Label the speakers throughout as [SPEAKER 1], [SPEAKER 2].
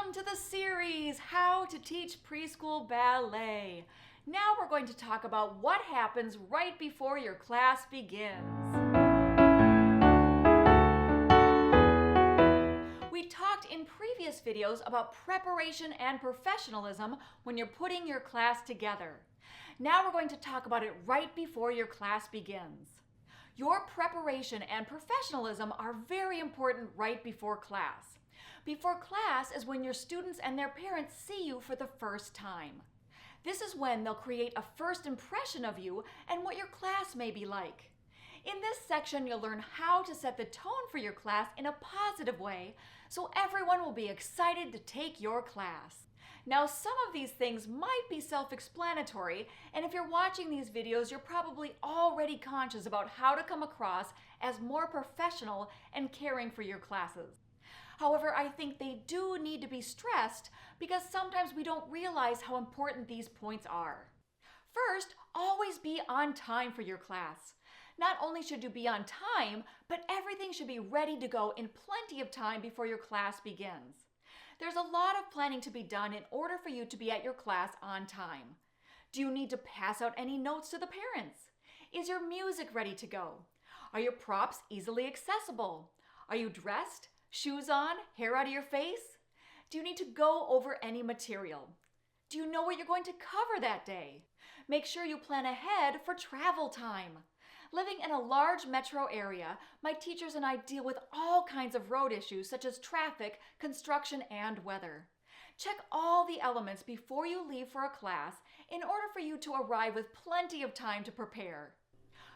[SPEAKER 1] Welcome to the series, How to Teach Preschool Ballet. Now we're going to talk about what happens right before your class begins. We talked in previous videos about preparation and professionalism when you're putting your class together. Now we're going to talk about it right before your class begins. Your preparation and professionalism are very important right before class. Before class is when your students and their parents see you for the first time. This is when they'll create a first impression of you and what your class may be like. In this section, you'll learn how to set the tone for your class in a positive way so everyone will be excited to take your class. Now, some of these things might be self-explanatory, and if you're watching these videos, you're probably already conscious about how to come across as more professional and caring for your classes. However, I think they do need to be stressed because sometimes we don't realize how important these points are. First, always be on time for your class. Not only should you be on time, but everything should be ready to go in plenty of time before your class begins. There's a lot of planning to be done in order for you to be at your class on time. Do you need to pass out any notes to the parents? Is your music ready to go? Are your props easily accessible? Are you dressed? Shoes on? Hair out of your face? Do you need to go over any material? Do you know what you're going to cover that day? Make sure you plan ahead for travel time. Living in a large metro area, my teachers and I deal with all kinds of road issues such as traffic, construction, and weather. Check all the elements before you leave for a class in order for you to arrive with plenty of time to prepare.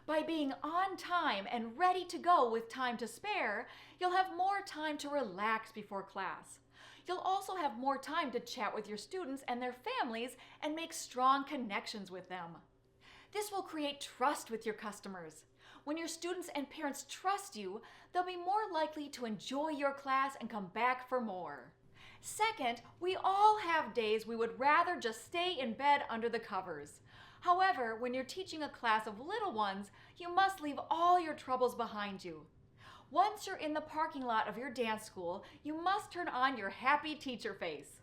[SPEAKER 1] By being on time and ready to go with time to spare, you'll have more time to relax before class. You'll also have more time to chat with your students and their families and make strong connections with them. This will create trust with your customers. When your students and parents trust you, they'll be more likely to enjoy your class and come back for more. Second, we all have days we would rather just stay in bed under the covers. However, when you're teaching a class of little ones, you must leave all your troubles behind you. Once you're in the parking lot of your dance school, you must turn on your happy teacher face.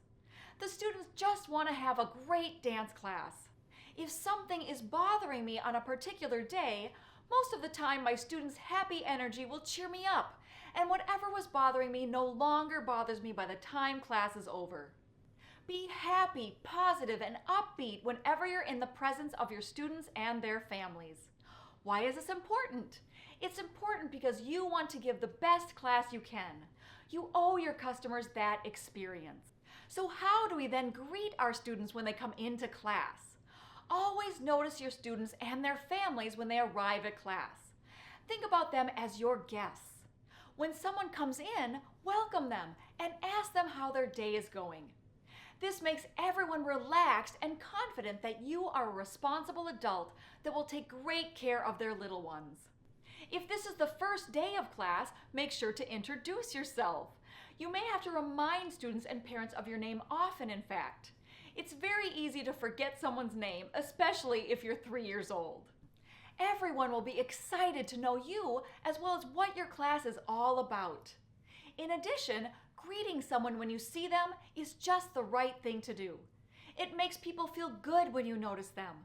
[SPEAKER 1] The students just want to have a great dance class. If something is bothering me on a particular day, most of the time my students' happy energy will cheer me up, and whatever was bothering me no longer bothers me by the time class is over. Be happy, positive, and upbeat whenever you're in the presence of your students and their families. Why is this important? It's important because you want to give the best class you can. You owe your customers that experience. So how do we then greet our students when they come into class? Always notice your students and their families when they arrive at class. Think about them as your guests. When someone comes in, welcome them and ask them how their day is going. This makes everyone relaxed and confident that you are a responsible adult that will take great care of their little ones. If this is the first day of class, make sure to introduce yourself. You may have to remind students and parents of your name often, in fact. It's very easy to forget someone's name, especially if you're 3 years old. Everyone will be excited to know you as well as what your class is all about. In addition, greeting someone when you see them is just the right thing to do. It makes people feel good when you notice them.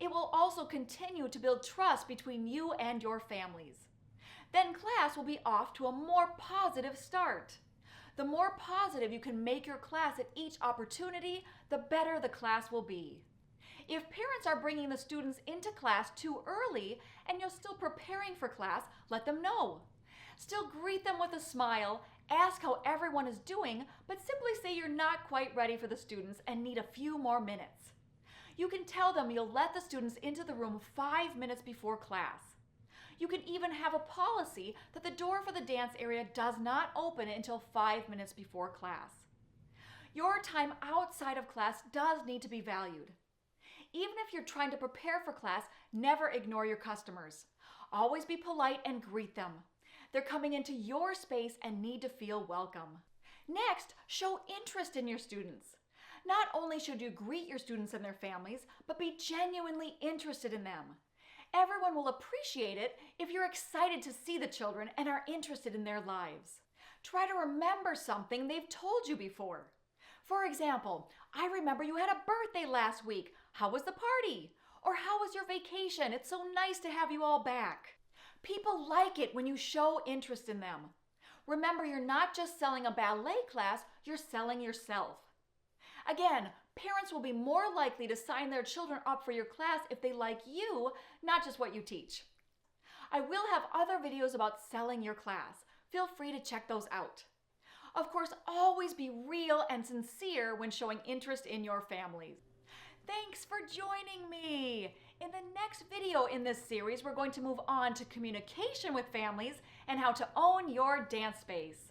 [SPEAKER 1] It will also continue to build trust between you and your families. Then class will be off to a more positive start. The more positive you can make your class at each opportunity, the better the class will be. If parents are bringing the students into class too early and you're still preparing for class, let them know. Still greet them with a smile, ask how everyone is doing, but simply say you're not quite ready for the students and need a few more minutes. You can tell them you'll let the students into the room 5 minutes before class. You can even have a policy that the door for the dance area does not open until 5 minutes before class. Your time outside of class does need to be valued. Even if you're trying to prepare for class, never ignore your customers. Always be polite and greet them. They're coming into your space and need to feel welcome. Next, show interest in your students. Not only should you greet your students and their families, but be genuinely interested in them. Everyone will appreciate it if you're excited to see the children and are interested in their lives. Try to remember something they've told you before. For example, I remember you had a birthday last week. How was the party? Or how was your vacation? It's so nice to have you all back. People like it when you show interest in them. Remember, you're not just selling a ballet class, you're selling yourself. Again, parents will be more likely to sign their children up for your class if they like you, not just what you teach. I will have other videos about selling your class. Feel free to check those out. Of course, always be real and sincere when showing interest in your families. Thanks for joining me! In the next video in this series, we're going to move on to communication with families and how to own your dance space.